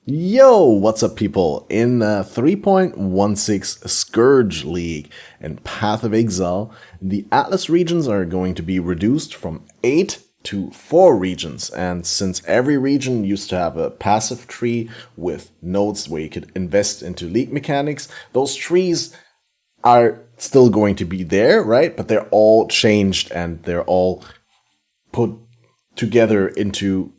Yo, what's up, people? In 3.16 Scourge League and Path of Exile, the Atlas regions are going to be reduced from 8 to 4 regions. And since every region used to have a passive tree with nodes where you could invest into league mechanics, those trees are still going to be there, right? But they're all changed and they're all put together into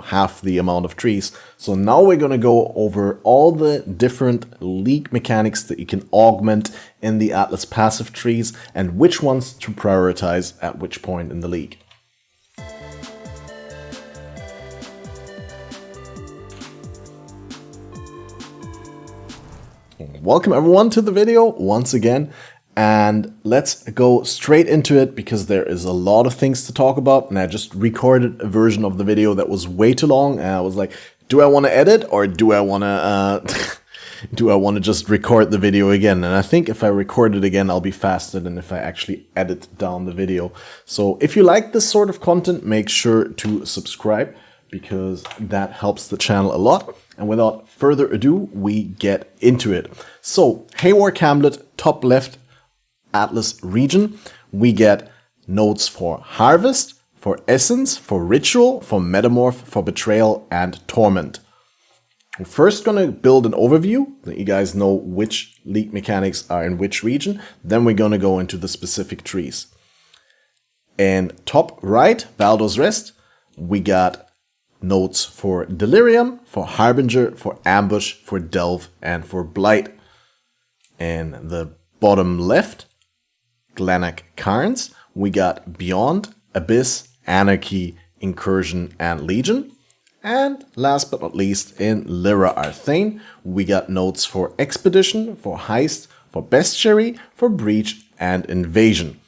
half the amount of trees. So now we're going to go over all the different league mechanics that you can augment in the Atlas passive trees and which ones to prioritize at which point in the league. Welcome everyone to the video once again. And let's go straight into it because there is a lot of things to talk about. And I just recorded a version of the video that was way too long. And I was like, do I want to edit or do I want to just record the video again? And I think if I record it again, I'll be faster than if I actually edit down the video. So if you like this sort of content, make sure to subscribe because that helps the channel a lot. And without further ado, we get into it. So Haewark Hamlet, top left, Atlas region, we get nodes for Harvest, for Essence, for Ritual, for Metamorph, for Betrayal, and Torment. We're first going to build an overview, that you guys know which league mechanics are in which region. Then we're going to go into the specific trees. In top right, Valdo's Rest, we got nodes for Delirium, for Harbinger, for Ambush, for Delve, and for Blight. In the bottom left, Glennach Cairns, we got Beyond, Abyss, Anarchy, Incursion, and Legion. And last but not least, in Lira Arthain, we got nodes for Expedition, for Heist, for Bestiary, for Breach, and Invasion.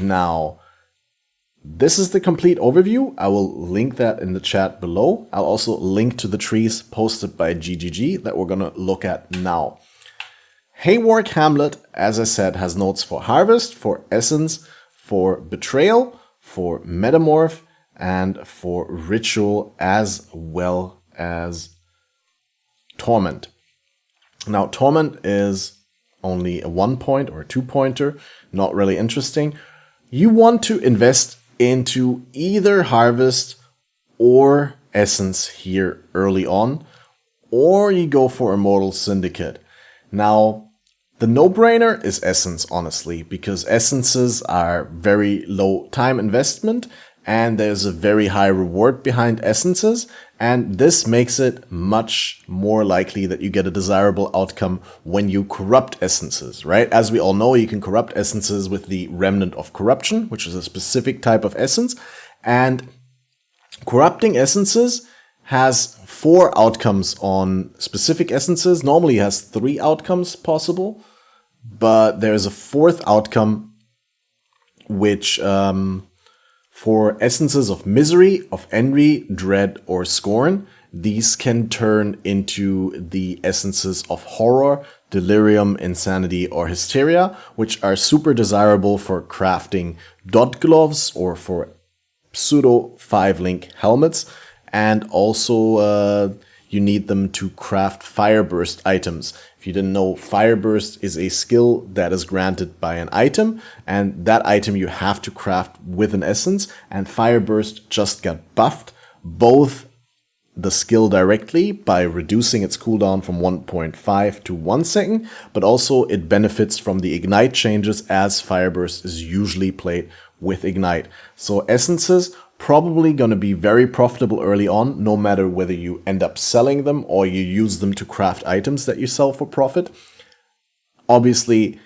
Now, this is the complete overview. I will link that in the chat below. I'll also link to the trees posted by GGG that we're going to look at now. Haewark Hamlet, as I said, has nodes for Harvest, for Essence, for Betrayal, for Metamorph, and for Ritual, as well as Torment. Now, Torment is only a 1-point or a 2-pointer, not really interesting. You want to invest into either Harvest or Essence here early on, or you go for Immortal Syndicate. Now, the no-brainer is Essence, honestly, because Essences are very low time investment and there's a very high reward behind Essences, and this makes it much more likely that you get a desirable outcome when you corrupt Essences, right? As we all know, you can corrupt Essences with the Remnant of Corruption, which is a specific type of Essence, and corrupting Essences has 4 outcomes on specific Essences. Normally it has 3 outcomes possible, but there's a 4th outcome which for Essences of Misery, of Envy, Dread, or Scorn, these can turn into the Essences of Horror, Delirium, Insanity, or Hysteria, which are super desirable for crafting dot gloves or for pseudo 5-link helmets. And also you need them to craft Fireburst items. If you didn't know, Fireburst is a skill that is granted by an item, and that item you have to craft with an essence, and Fireburst just got buffed, both the skill directly by reducing its cooldown from 1.5 to 1 second, but also it benefits from the Ignite changes as Fireburst is usually played with Ignite. So Essences probably going to be very profitable early on, no matter whether you end up selling them or you use them to craft items that you sell for profit. Obviously,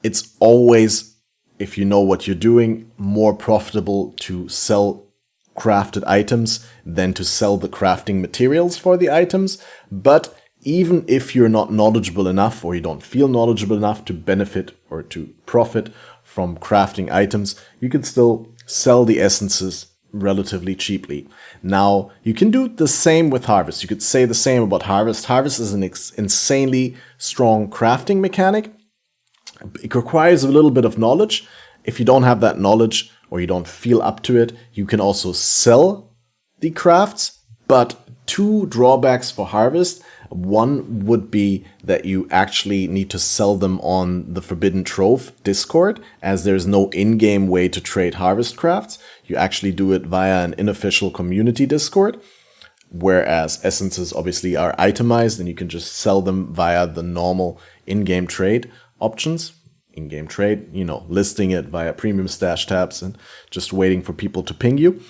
it's always, if you know what you're doing, more profitable to sell crafted items than to sell the crafting materials for the items. But even if you're not knowledgeable enough or you don't feel knowledgeable enough to benefit or to profit from crafting items, you can still sell the essences relatively cheaply. Now, you can do the same with Harvest. You could say the same about Harvest. Harvest is an insanely strong crafting mechanic. It requires a little bit of knowledge. If you don't have that knowledge or you don't feel up to it, you can also sell the crafts, but two drawbacks for Harvest. One would be that you actually need to sell them on the Forbidden Trove Discord, as there's no in-game way to trade Harvest crafts. You actually do it via an unofficial community Discord, whereas essences obviously are itemized and you can just sell them via the normal in-game trade options. In-game trade, listing it via premium stash tabs and just waiting for people to ping you.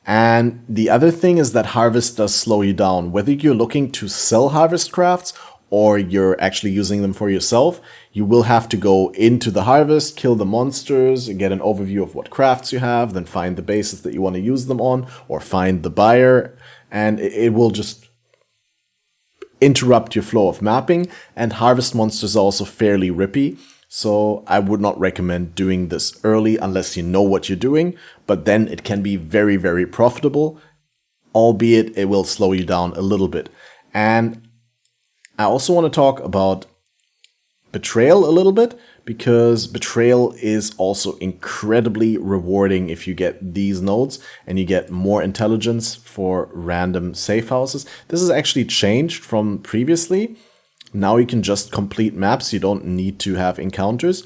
And the other thing is that Harvest does slow you down. Whether you're looking to sell Harvest crafts or you're actually using them for yourself, you will have to go into the Harvest, kill the monsters, get an overview of what crafts you have, then find the bases that you want to use them on, or find the buyer, and it will just interrupt your flow of mapping. And Harvest monsters are also fairly rippy. So I would not recommend doing this early unless you know what you're doing, but then it can be very, very profitable, albeit it will slow you down a little bit. And I also want to talk about Betrayal a little bit, because Betrayal is also incredibly rewarding if you get these nodes and you get more intelligence for random safe houses. This has actually changed from previously. Now you can just complete maps. You don't need to have encounters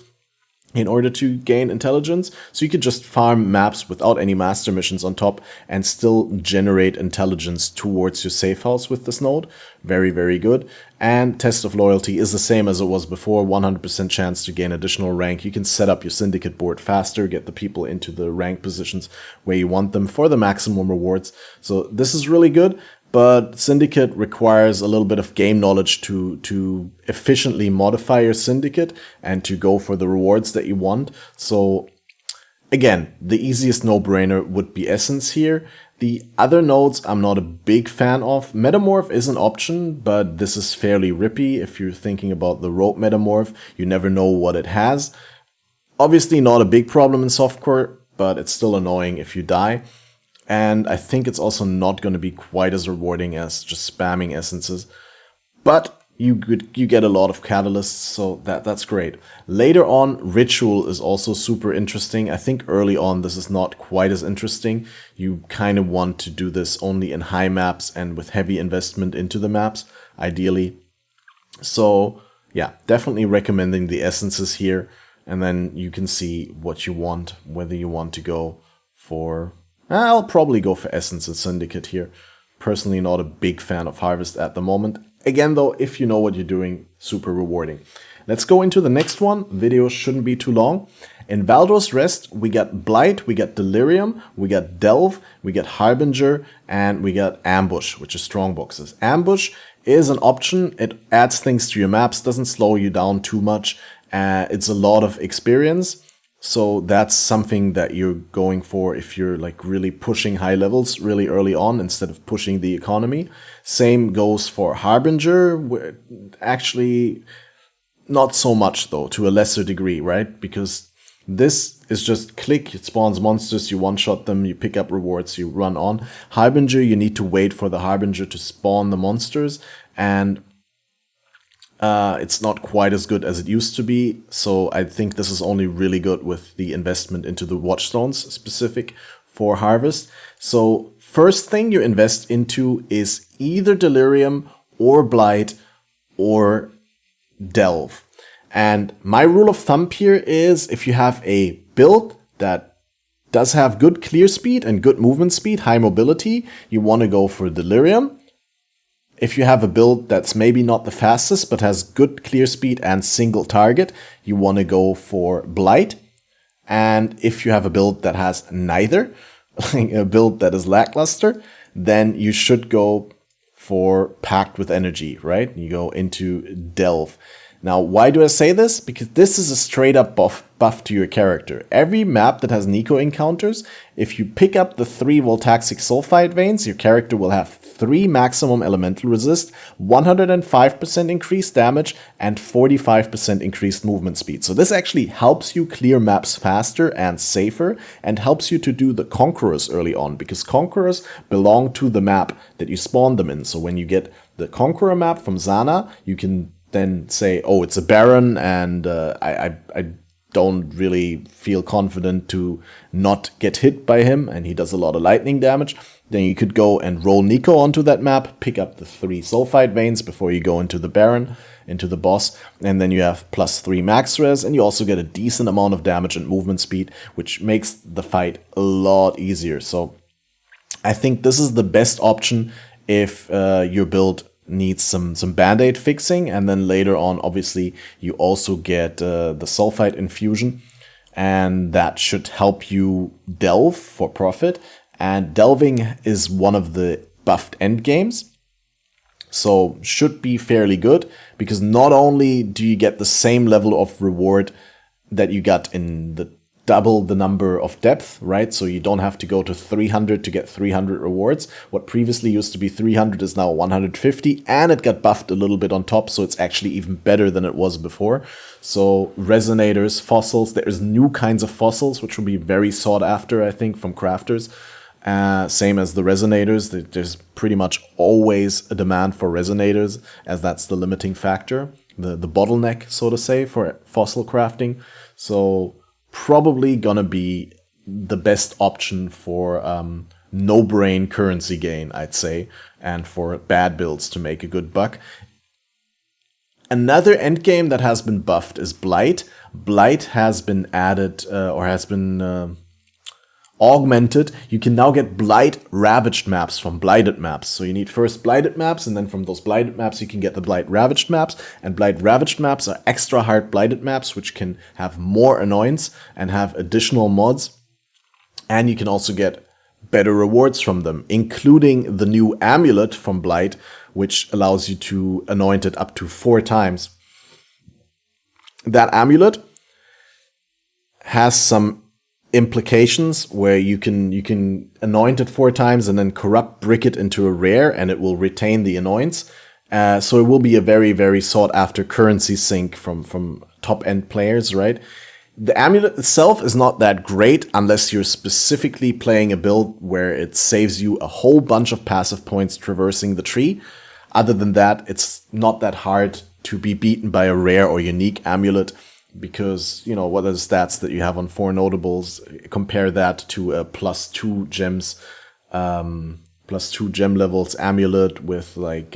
in order to gain intelligence. So you could just farm maps without any master missions on top and still generate intelligence towards your safe house with this node. Very, very good. And Test of Loyalty is the same as it was before. 100% chance to gain additional rank. You can set up your syndicate board faster, get the people into the rank positions where you want them for the maximum rewards. So this is really good. But Syndicate requires a little bit of game knowledge to efficiently modify your Syndicate and to go for the rewards that you want. So again, the easiest no-brainer would be Essence here. The other nodes I'm not a big fan of. Metamorph is an option, but this is fairly rippy. If you're thinking about the Rope Metamorph, you never know what it has. Obviously not a big problem in softcore, but it's still annoying if you die. And I think it's also not going to be quite as rewarding as just spamming essences. But you get a lot of catalysts, so that's great. Later on, Ritual is also super interesting. I think early on this is not quite as interesting. You kind of want to do this only in high maps and with heavy investment into the maps, ideally. So yeah, definitely recommending the essences here. And then you can see what you want, whether you want to go for... I'll probably go for Essence and Syndicate here. Personally not a big fan of Harvest at the moment. Again though, if you know what you're doing, super rewarding. Let's go into the next one. Video shouldn't be too long. In Valdo's Rest, we got Blight, we got Delirium, we got Delve, we got Harbinger, and we got Ambush, which is strong boxes. Ambush is an option. It adds things to your maps, doesn't slow you down too much. It's a lot of experience. So that's something that you're going for if you're like really pushing high levels really early on instead of pushing the economy. Same goes for Harbinger. Actually, not so much though, to a lesser degree, right? Because this is just click, it spawns monsters, you one-shot them, you pick up rewards, you run on. Harbinger, you need to wait for the Harbinger to spawn the monsters, and it's not quite as good as it used to be, so I think this is only really good with the investment into the Watchstones specific for Harvest. So first thing you invest into is either Delirium or Blight or Delve. And my rule of thumb here is if you have a build that does have good clear speed and good movement speed, high mobility, you want to go for Delirium. If you have a build that's maybe not the fastest, but has good clear speed and single target, you want to go for Blight. And if you have a build that has neither, a build that is lackluster, then you should go for Packed with Energy, right? You go into Delve. Now, why do I say this? Because this is a straight up buff to your character. Every map that has Nico encounters, if you pick up the 3 Voltaxic Sulfide Veins, your character will have 3 maximum elemental resist, 105% increased damage, and 45% increased movement speed. So this actually helps you clear maps faster and safer, and helps you to do the Conquerors early on, because Conquerors belong to the map that you spawn them in. So when you get the Conqueror map from Zana, you can then say, oh, it's a Baron, and I don't really feel confident to not get hit by him, and he does a lot of lightning damage, then you could go and roll Nico onto that map, pick up the 3 Sulfite Veins before you go into the Baron, into the boss, and then you have +3 max res, and you also get a decent amount of damage and movement speed, which makes the fight a lot easier. So I think this is the best option if your build needs some band-aid fixing, and then later on, obviously, you also get the Sulfite Infusion, and that should help you delve for profit, and delving is one of the buffed endgames, so should be fairly good, because not only do you get the same level of reward that you got in the double the number of depth, right? So you don't have to go to 300 to get 300 rewards. What previously used to be 300 is now 150, and it got buffed a little bit on top, so it's actually even better than it was before. So resonators, fossils, there's new kinds of fossils, which will be very sought after, I think, from crafters. Same as the resonators, there's pretty much always a demand for resonators, as that's the limiting factor, the bottleneck, so to say, for fossil crafting. So probably gonna be the best option for no-brain currency gain, I'd say, and for bad builds to make a good buck. Another endgame that has been buffed is Blight. Blight has been added, or has been augmented. You can now get Blight Ravaged maps from Blighted maps. So you need first Blighted maps, and then from those Blighted maps you can get the Blight Ravaged maps. And Blight Ravaged maps are extra hard Blighted maps, which can have more annoyance and have additional mods. And you can also get better rewards from them, including the new amulet from Blight, which allows you to anoint it up to 4 times. That amulet has some implications where you can anoint it 4 times and then corrupt brick it into a rare, and it will retain the annoyance. So it will be a very, very sought after currency sink from top end players, right? The amulet itself is not that great unless you're specifically playing a build where it saves you a whole bunch of passive points traversing the tree. Other than that, it's not that hard to be beaten by a rare or unique amulet, because, you know, what are the stats that you have on 4 notables? Compare that to a +2 gems, +2 gem levels amulet with like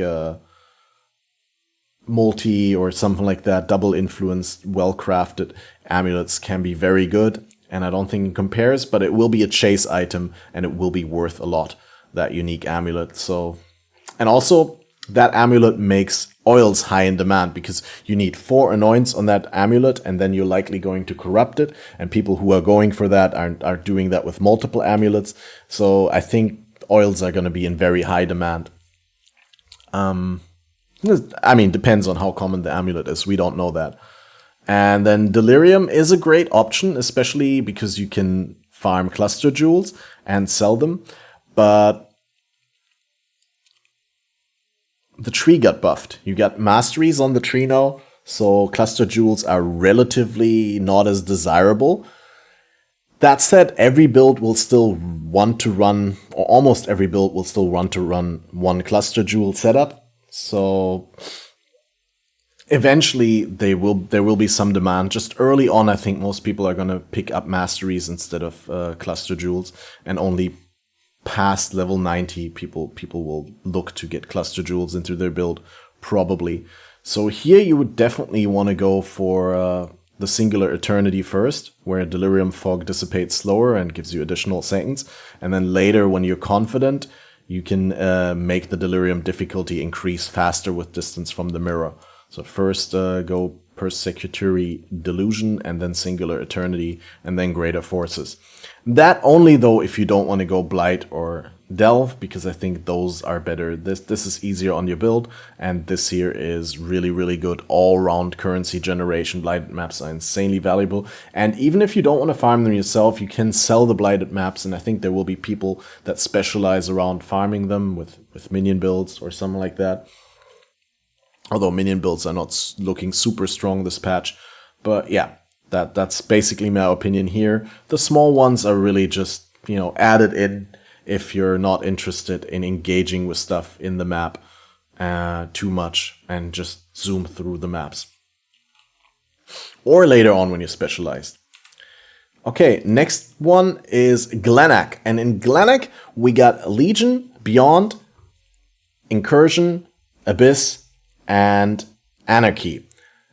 multi or something like that, double influenced, well-crafted amulets can be very good, and I don't think it compares, but it will be a chase item, and it will be worth a lot, that unique amulet. So, and also, that amulet makes oils high in demand, because you need 4 annoyance on that amulet, and then you're likely going to corrupt it, and people who are going for that are doing that with multiple amulets. So I think oils are going to be in very high demand. I mean, depends on how common the amulet is. We don't know that. And then Delirium is a great option, especially because you can farm cluster jewels and sell them, but the tree got buffed. You got masteries on the tree now, so cluster jewels are relatively not as desirable. That said, every build will still want to run, or almost every build will still want to run 1 cluster jewel setup. So eventually there will be some demand. Just early on, I think most people are going to pick up masteries instead of cluster jewels, and only past level 90 people will look to get cluster jewels into their build, probably. So here you would definitely want to go for the Singular Eternity first, where Delirium Fog dissipates slower and gives you additional seconds, and then later, when you're confident, you can make the Delirium difficulty increase faster with distance from the mirror. So first go Persecutory Delusion, and then Singular Eternity, and then Greater Forces. That only, though, if you don't want to go Blight or Delve, because I think those are better. This is easier on your build, and this here is really, really good all-round currency generation. Blighted maps are insanely valuable, and even if you don't want to farm them yourself, you can sell the Blighted maps, and I think there will be people that specialize around farming them with minion builds or something like that. Although minion builds are not looking super strong this patch, but yeah. That's basically my opinion here. The small ones are really just, you know, added in if you're not interested in engaging with stuff in the map too much and just zoom through the maps. or later on when you're specialized. Okay, next one is Glennach. And in Glennach, we got Legion, Beyond, Incursion, Abyss, and Anarchy.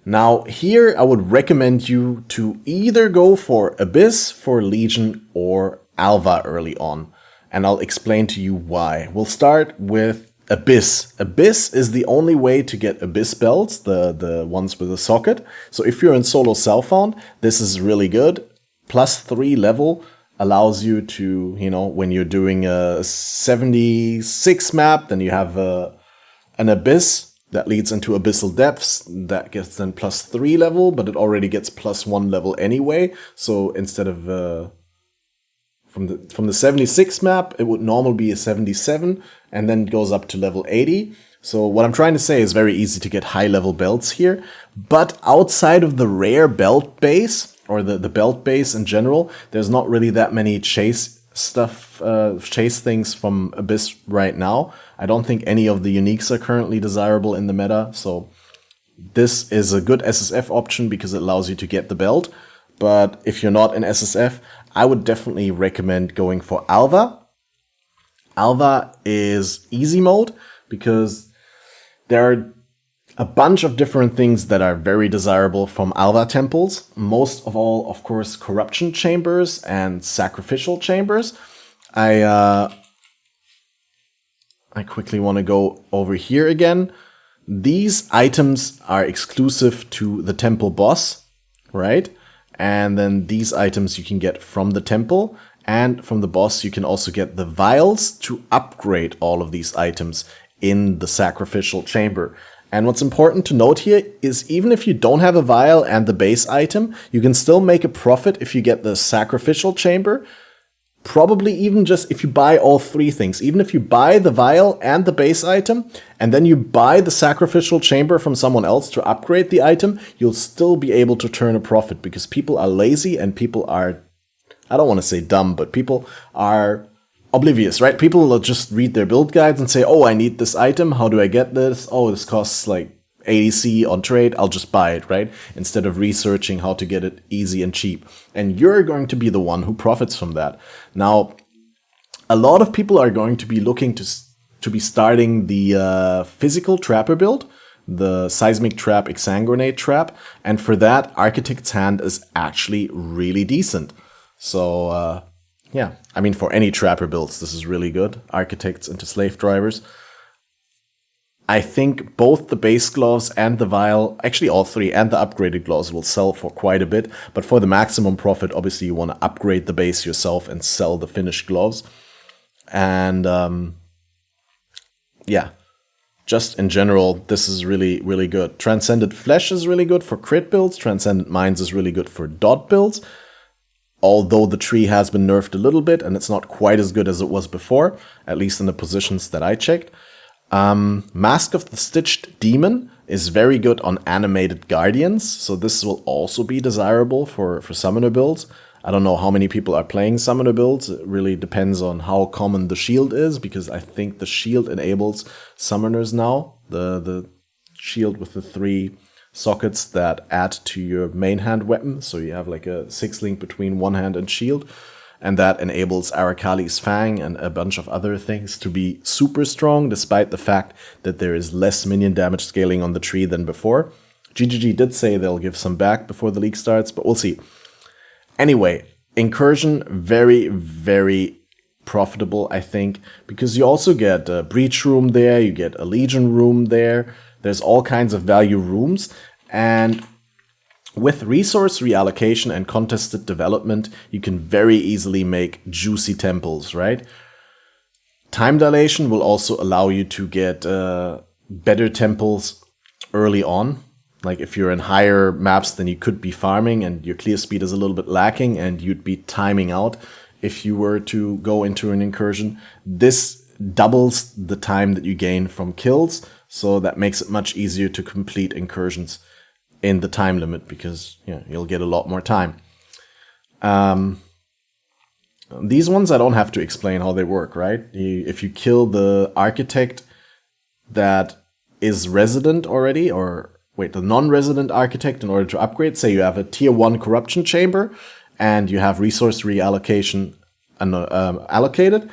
Now, here I would recommend you to either go for Abyss, for Legion, or Alva early on. And I'll explain to you why. We'll start with Abyss. Abyss is the only way to get Abyss belts, the ones with a socket. So if you're in solo self-found, this is really good. +3 level allows you to, when you're doing a 76 map, then you have an Abyss that leads into Abyssal Depths. That gets then +3 level, but it already gets +1 level anyway. So instead of from the 76 map, it would normally be a 77, and then it goes up to level 80. So what I'm trying to say is very easy to get high level belts here. But outside of the rare belt base, or the belt base in general, there's not really that many chase things from Abyss right now. I don't think any of the uniques are currently desirable in the meta, so this is a good SSF option because it allows you to get the belt. But if you're not in SSF, I would definitely recommend going for Alva. Alva is easy mode because there are a bunch of different things that are very desirable from Alva temples. Most of all, of course, corruption chambers and sacrificial chambers. I quickly want to go over here again. These items are exclusive to the temple boss, right? And then these items you can get from the temple, and from the boss you can also get the vials to upgrade all of these items in the sacrificial chamber. And what's important to note here is even if you don't have a vial and the base item, you can still make a profit if you get the sacrificial chamber. Probably even just if you buy all three things. Even if you buy the vial and the base item, and then you buy the sacrificial chamber from someone else to upgrade the item, you'll still be able to turn a profit because people are lazy and people are, I don't want to say dumb, but people are oblivious, right? People will just read their build guides and say, oh, I need this item. How do I get this? Oh, this costs like 80C on trade. I'll just buy it, right? Instead of researching how to get it easy and cheap. And you're going to be the one who profits from that. Now, a lot of people are going to be looking to be starting the physical trapper build, the seismic trap, exsanguinate trap. And for that, Architect's Hand is actually really decent. So, yeah, I mean, for any trapper builds, this is really good. Architects into slave drivers. I think both the base gloves and the vial, actually all three, and the upgraded gloves will sell for quite a bit. But for the maximum profit, obviously you want to upgrade the base yourself and sell the finished gloves. And yeah, just in general, this is really, really good. Transcendent Flesh is really good for crit builds. Transcendent Minds is really good for dot builds. Although the tree has been nerfed a little bit and it's not quite as good as it was before, at least in the positions that I checked. Mask of the Stitched Demon is very good on animated guardians, so this will also be desirable for summoner builds. I don't know how many people are playing summoner builds. It really depends on how common the shield is, because I think the shield enables summoners now. The shield with the 3 sockets that add to your main hand weapon, so you have like a 6-link between one hand and shield. And that enables Arakali's Fang and a bunch of other things to be super strong, despite the fact that there is less minion damage scaling on the tree than before. GGG did say they'll give some back before the league starts, but we'll see. Anyway, Incursion, very, very profitable, I think, because you also get a Breach Room there, you get a Legion Room there, there's all kinds of value rooms, and with resource reallocation and contested development, you can very easily make juicy temples, right? Time dilation will also allow you to get better temples early on. Like if you're in higher maps, then you could be farming and your clear speed is a little bit lacking and you'd be timing out if you were to go into an incursion. This doubles the time that you gain from kills, so that makes it much easier to complete incursions in the time limit, because you'll get a lot more time. These ones I don't have to explain how they work, right? If you kill the architect that is resident already, or the non-resident architect, in order to upgrade, say you have a tier 1 corruption chamber and you have resource reallocation allocated,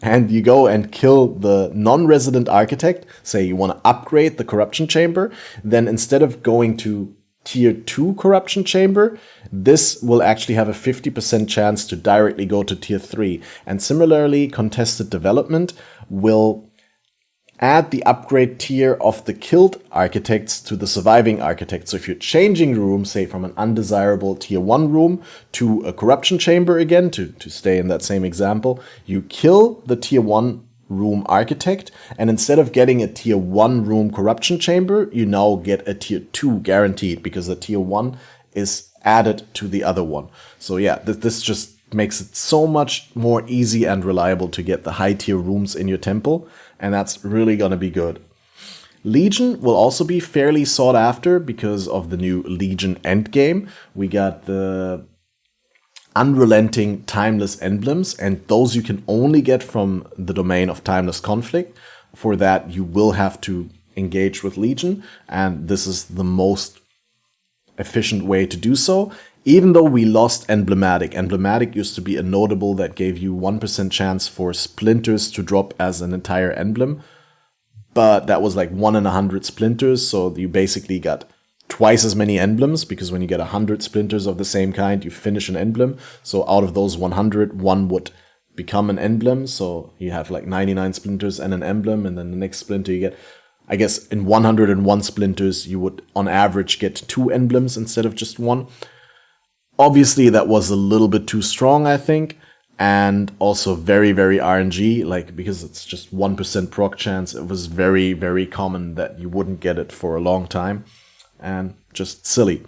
and you go and kill the non-resident architect, say you want to upgrade the corruption chamber, then instead of going to tier 2 corruption chamber, this will actually have a 50% chance to directly go to tier 3. And similarly, contested development will add the upgrade tier of the killed architects to the surviving architects. So if you're changing the room, say from an undesirable tier 1 room to a corruption chamber again, to stay in that same example, you kill the tier 1 room architect, and instead of getting a tier 1 room corruption chamber, you now get a tier 2 guaranteed, because the tier 1 is added to the other one. So yeah, this just makes it so much more easy and reliable to get the high tier rooms in your temple, and that's really gonna be good. Legion will also be fairly sought after because of the new Legion endgame. We got the unrelenting timeless emblems, and those you can only get from the domain of timeless conflict. For that, you will have to engage with Legion, and this is the most efficient way to do so. Even though we lost Emblematic. Emblematic used to be a notable that gave you 1% chance for splinters to drop as an entire emblem. But that was like 1 in 100 splinters, so you basically got twice as many emblems, because when you get 100 splinters of the same kind, you finish an emblem. So out of those 100, one would become an emblem. So you have like 99 splinters and an emblem, and then the next splinter you get, I guess in 101 splinters, you would on average get 2 emblems instead of just 1. Obviously, that was a little bit too strong, I think, and also very, very RNG, like, because it's just 1% proc chance, it was very, very common that you wouldn't get it for a long time, and just silly.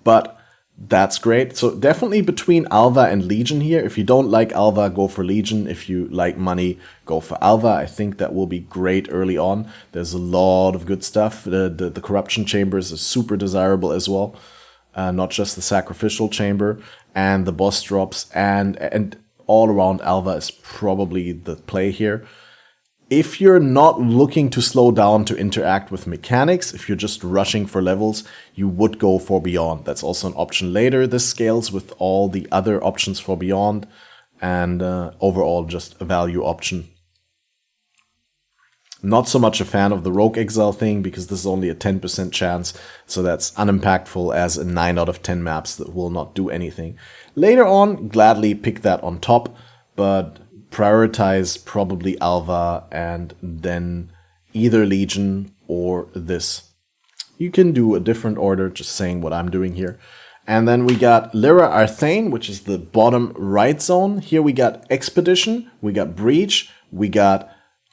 But that's great. So definitely between Alva and Legion here. If you don't like Alva, go for Legion. If you like money, go for Alva. I think that will be great early on. There's a lot of good stuff. The Corruption Chambers is super desirable as well. Not just the Sacrificial Chamber, and the boss drops, and all around Alva is probably the play here. If you're not looking to slow down to interact with mechanics, if you're just rushing for levels, you would go for Beyond. That's also an option later. This scales with all the other options for Beyond, and overall just a value option. Not so much a fan of the Rogue Exile thing, because this is only a 10% chance, so that's unimpactful as in 9 out of 10 maps that will not do anything. Later on, gladly pick that on top, but prioritize probably Alva and then either Legion or this. You can do a different order, just saying what I'm doing here. And then we got Lira Arthain, which is the bottom right zone. Here we got Expedition, we got Breach, we got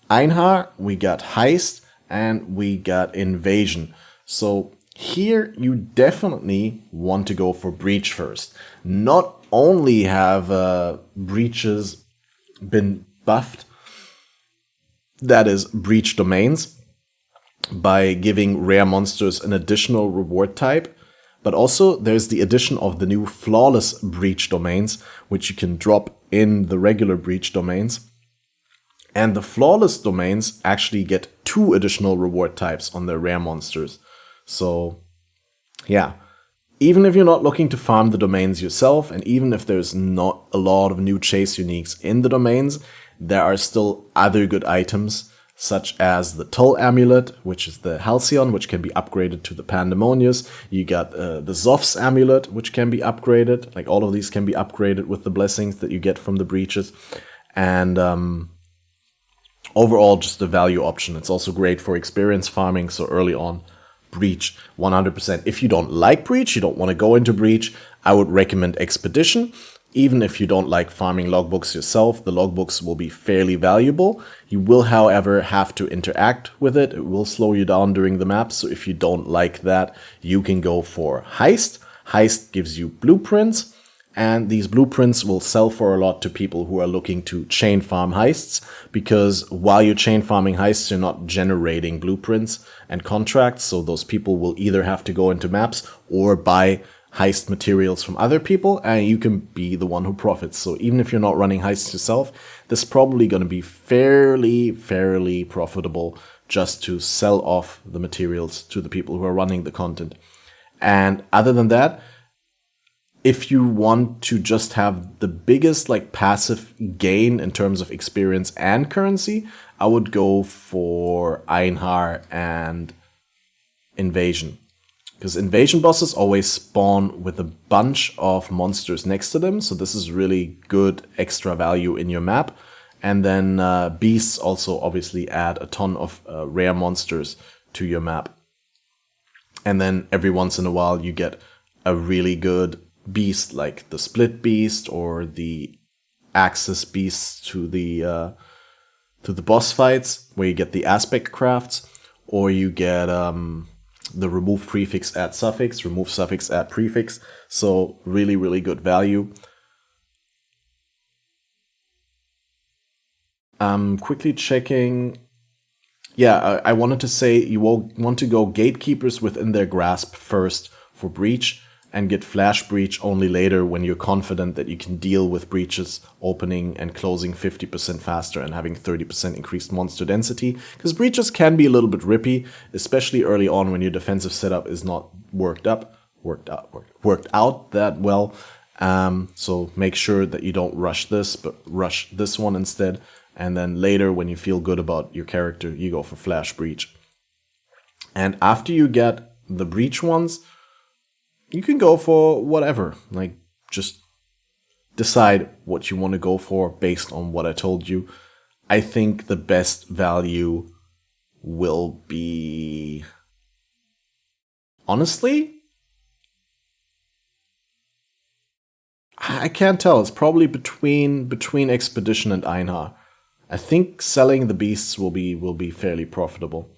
Einhar, we got Heist, and we got Invasion. So here you definitely want to go for Breach first. Not only have breaches been buffed, that is Breach domains, by giving rare monsters an additional reward type, but also there's the addition of the new Flawless Breach domains, which you can drop in the regular Breach domains. And the Flawless domains actually get 2 additional reward types on their rare monsters. So, yeah. Even if you're not looking to farm the domains yourself, and even if there's not a lot of new chase uniques in the domains, there are still other good items, such as the Tull Amulet, which is the Halcyon, which can be upgraded to the Pandemonius. You got the Zoph's Amulet, which can be upgraded. Like, all of these can be upgraded with the blessings that you get from the breaches. And overall, just a value option. It's also great for experience farming, so early on, Breach 100%. If you don't like Breach, you don't want to go into Breach, I would recommend Expedition. Even if you don't like farming logbooks yourself, the logbooks will be fairly valuable. You will, however, have to interact with it. It will slow you down during the map, so if you don't like that, you can go for Heist. Heist gives you blueprints, and these blueprints will sell for a lot to people who are looking to chain farm heists, because while you're chain farming heists, you're not generating blueprints and contracts, so those people will either have to go into maps or buy heist materials from other people, and you can be the one who profits. So even if you're not running heists yourself, this is probably going to be fairly profitable just to sell off the materials to the people who are running the content. And other than that, if you want to just have the biggest like passive gain in terms of experience and currency, I would go for Einhar and Invasion. Because Invasion bosses always spawn with a bunch of monsters next to them, so this is really good extra value in your map. And then Beasts also obviously add a ton of rare monsters to your map. And then every once in a while you get a really good beast like the Split Beast or the Axis Beast to the boss fights, where you get the aspect crafts, or you get the remove prefix add suffix, remove suffix add prefix. So really, really good value. Quickly checking. Yeah, I wanted to say you will want to go Gatekeepers within their grasp first for breach, and get Flash Breach only later when you're confident that you can deal with breaches opening and closing 50% faster and having 30% increased monster density. Because breaches can be a little bit rippy, especially early on when your defensive setup is not worked out that well. So make sure that you don't rush this, but rush this one instead. And then later, when you feel good about your character, you go for Flash Breach. And after you get the breach ones, you can go for whatever. Like, just decide what you want to go for based on what I told you. I think the best value will be... Honestly, I can't tell. It's probably between Expedition and Einhar. I think selling the beasts will be fairly profitable.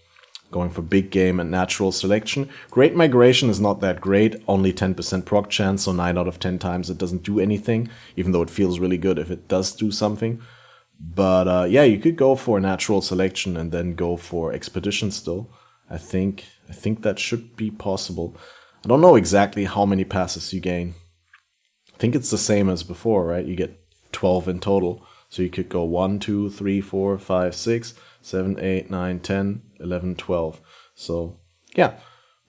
Going for big game and natural selection. Great Migration is not that great, only 10% proc chance, so 9 out of 10 times it doesn't do anything, even though it feels really good if it does do something. But yeah, you could go for natural selection and then go for Expedition still. I think that should be possible. I don't know exactly how many passes you gain. I think it's the same as before, right? You get 12 in total. So you could go 1, 2, 3, 4, 5, 6, 7, 8, 9, 10, 11, 12. So yeah,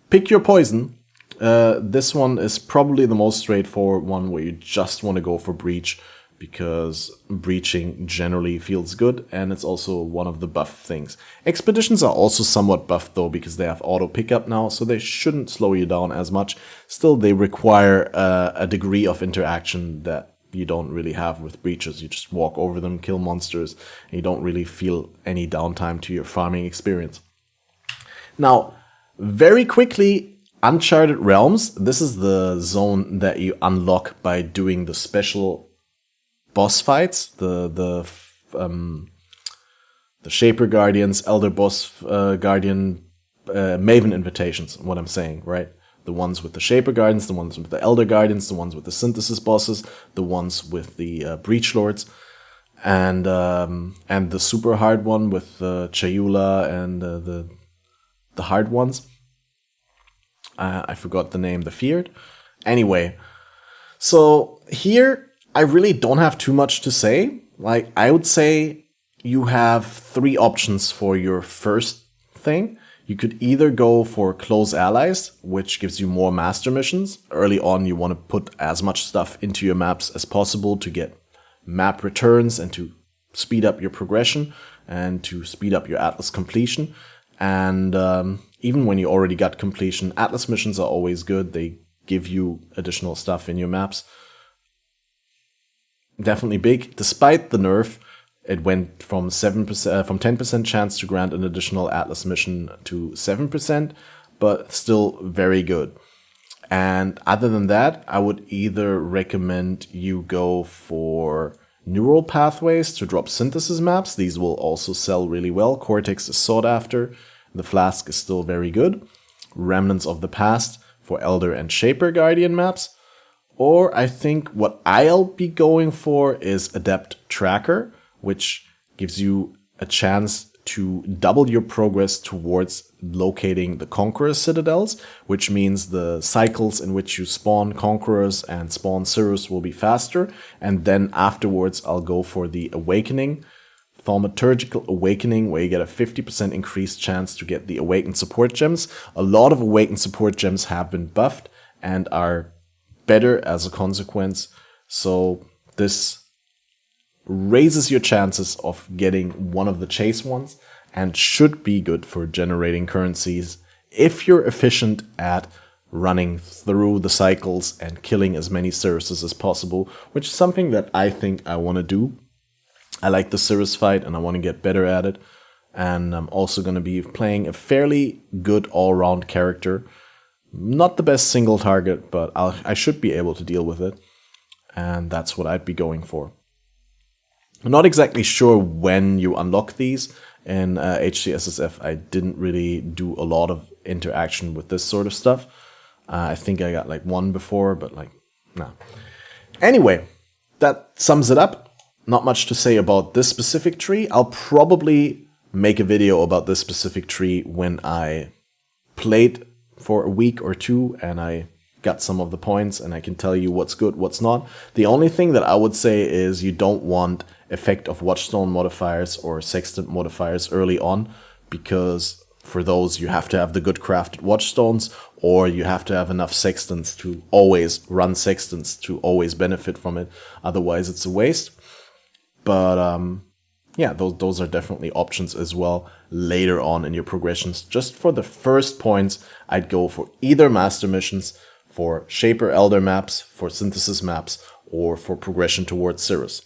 pick your poison. This one is probably the most straightforward one where you just want to go for breach, because breaching generally feels good, and it's also one of the buff things. Expeditions are also somewhat buffed though, because they have auto pickup now, so they shouldn't slow you down as much. Still, they require a degree of interaction that you don't really have with breaches. You just walk over them, kill monsters, and you don't really feel any downtime to your farming experience. Now, very quickly, Uncharted Realms. This is the zone that you unlock by doing the special boss fights, the Shaper Guardians, Elder Boss Guardian, Maven invitations, what I'm saying, right? The ones with the Shaper Guardians, the ones with the Elder Guardians, the ones with the Synthesis bosses, the ones with the Breach Lords, and the super hard one with Chayula and the hard ones. I forgot the name, the Feared. Anyway, so here I really don't have too much to say. Like, I would say you have 3 options for your first thing. You could either go for Close Allies, which gives you more master missions. Early on, you want to put as much stuff into your maps as possible to get map returns and to speed up your progression and to speed up your Atlas completion. And even when you already got completion, Atlas missions are always good. They give you additional stuff in your maps. Definitely big. Despite the nerf, it went from 7%, from 10% chance to grant an additional Atlas mission to 7%, but still very good. And other than that, I would either recommend you go for neural pathways to drop synthesis maps. These will also sell really well. Cortex is sought after. The Flask is still very good. Remnants of the Past for Elder and Shaper Guardian maps. Or I think what I'll be going for is Adept Tracker, which gives you a chance to double your progress towards locating the Conqueror Citadels, which means the cycles in which you spawn Conquerors and spawn Cirrus will be faster. And then afterwards, I'll go for the Awakening Thaumaturgical Awakening, where you get a 50% increased chance to get the Awakened Support Gems. A lot of Awakened Support Gems have been buffed and are better as a consequence. So this raises your chances of getting one of the chase ones and should be good for generating currencies if you're efficient at running through the cycles and killing as many Cirruses as possible, which is something that I think I want to do. I like the Cirrus fight and I want to get better at it. And I'm also going to be playing a fairly good all-round character. Not the best single target, but I should be able to deal with it. And that's what I'd be going for. I'm not exactly sure when you unlock these. In HCSSF, I didn't really do a lot of interaction with this sort of stuff. I think I got like one before, but like, no. Anyway, that sums it up. Not much to say about this specific tree. I'll probably make a video about this specific tree when I played for a week or two and I got some of the points and I can tell you what's good, what's not. The only thing that I would say is you don't want effect of Watchstone modifiers or Sextant modifiers early on, because for those you have to have the good crafted Watchstones, or you have to have enough Sextants to always run Sextants to always benefit from it. Otherwise it's a waste. But yeah, those are definitely options as well later on in your progressions. Just for the first points, I'd go for either Master Missions, for Shaper Elder maps, for Synthesis maps, or for progression towards Cirrus.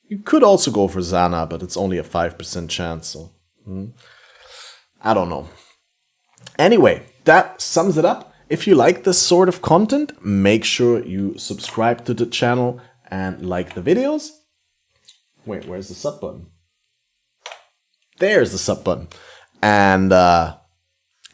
You could also go for Zana, but it's only a 5% chance, so I don't know. Anyway, that sums it up. If you like this sort of content, make sure you subscribe to the channel and like the videos. Wait, where's the sub button? There's the sub button. And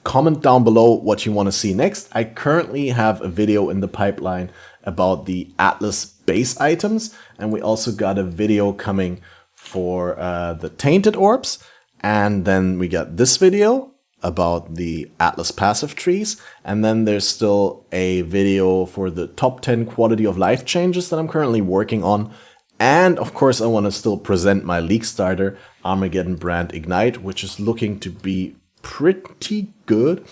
comment down below what you want to see next. I currently have a video in the pipeline about the Atlas base items, and we also got a video coming for the Tainted Orbs, and then we got this video about the Atlas passive trees, and then there's still a video for the top 10 quality of life changes that I'm currently working on. And of course I want to still present my league starter, Armageddon Brand Ignite, which is looking to be pretty good.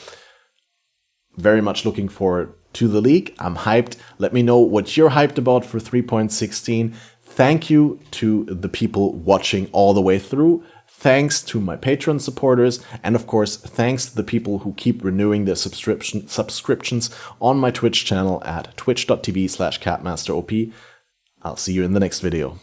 Very much looking forward to the league. I'm hyped. Let me know what you're hyped about for 3.16. Thank you to the people watching all the way through. Thanks to my Patreon supporters. And of course, thanks to the people who keep renewing their subscriptions on my Twitch channel at twitch.tv/catmasterop. I'll see you in the next video.